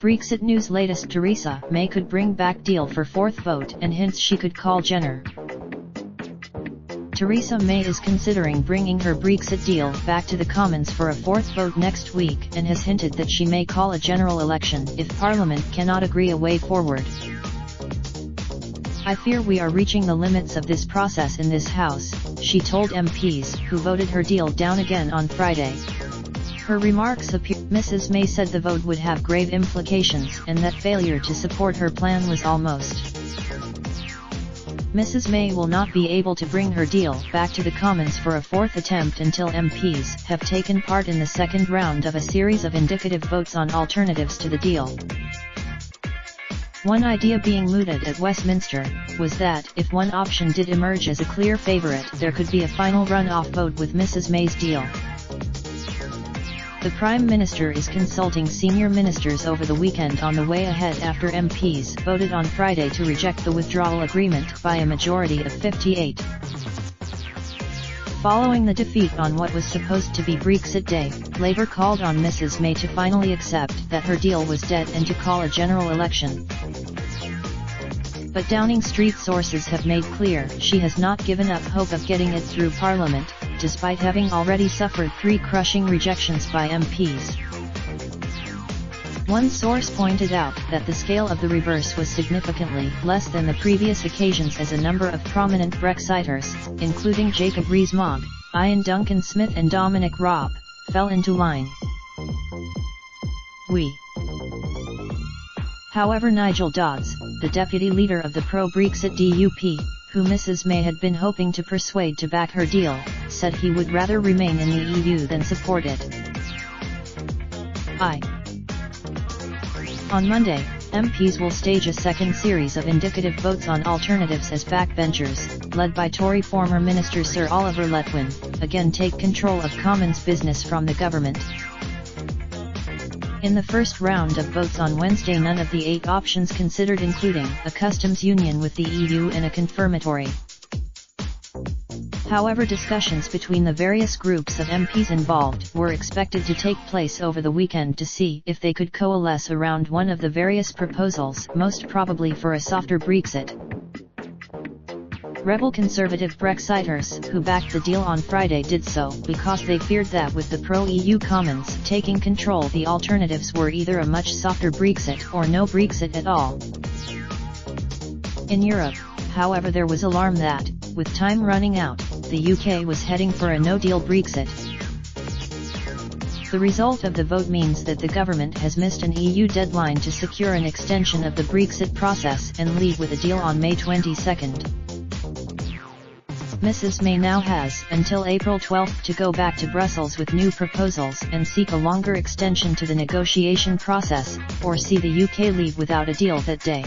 Brexit news latest: Theresa May could bring back deal for fourth vote and hints she could call Jenner. Theresa May is considering bringing her Brexit deal back to the Commons for a fourth vote next week and has hinted that she may call a general election if Parliament cannot agree a way forward. "I fear we are reaching the limits of this process in this House," she told MPs who voted her deal down again on Friday. Her remarks appear. Mrs. May said the vote would have grave implications and that failure to support her plan was almost. Mrs. May will not be able to bring her deal back to the Commons for a fourth attempt until MPs have taken part in the second round of a series of indicative votes on alternatives to the deal. One idea being mooted at Westminster was that, if one option did emerge as a clear favourite, there could be a final run-off vote with Mrs. May's deal. The Prime Minister is consulting senior ministers over the weekend on the way ahead after MPs voted on Friday to reject the withdrawal agreement by a majority of 58. Following the defeat on what was supposed to be Brexit Day, Labour called on Mrs. May to finally accept that her deal was dead and to call a general election. But Downing Street sources have made clear she has not given up hope of getting it through Parliament, despite having already suffered 3 crushing rejections by MPs. One source pointed out that the scale of the reverse was significantly less than the previous occasions, as a number of prominent Brexiters, including Jacob Rees-Mogg, Ian Duncan-Smith and Dominic Raab, fell into line. However, Nigel Dodds, the deputy leader of the pro-Brexit DUP, who Mrs. May had been hoping to persuade to back her deal, said he would rather remain in the EU than support it. On Monday, MPs will stage a second series of indicative votes on alternatives as backbenchers, led by Tory former Minister Sir Oliver Letwin, again take control of Commons business from the government. In the first round of votes on Wednesday, none of the 8 options considered including a customs union with the EU and a confirmatory. However, discussions between the various groups of MPs involved were expected to take place over the weekend to see if they could coalesce around one of the various proposals, most probably for a softer Brexit. Rebel Conservative Brexiters who backed the deal on Friday did so because they feared that with the pro-EU Commons taking control, the alternatives were either a much softer Brexit or no Brexit at all. In Europe, however, there was alarm that, with time running out, the UK was heading for a no-deal Brexit. The result of the vote means that the government has missed an EU deadline to secure an extension of the Brexit process and leave with a deal on May 22. Mrs. May now has until April 12 to go back to Brussels with new proposals and seek a longer extension to the negotiation process, or see the UK leave without a deal that day.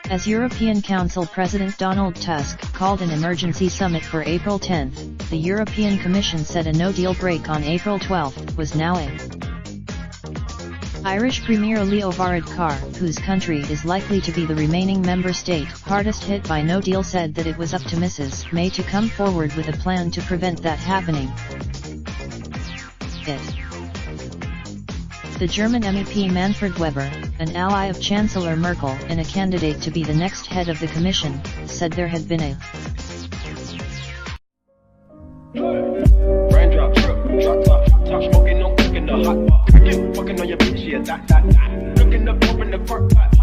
As European Council President Donald Tusk called an emergency summit for April 10, the European Commission said a no-deal break on April 12 was now in. Irish Premier Leo Varadkar, whose country is likely to be the remaining member state hardest hit by no deal, said that it was up to Mrs. May to come forward with a plan to prevent that happening. The German MEP Manfred Weber, an ally of Chancellor Merkel and a candidate to be the next head of the Commission, said there had been a raindrop, drop top smoking, no cooking the hot pot. Fucking on your bitch, yeah, that. Looking up, open the park pot.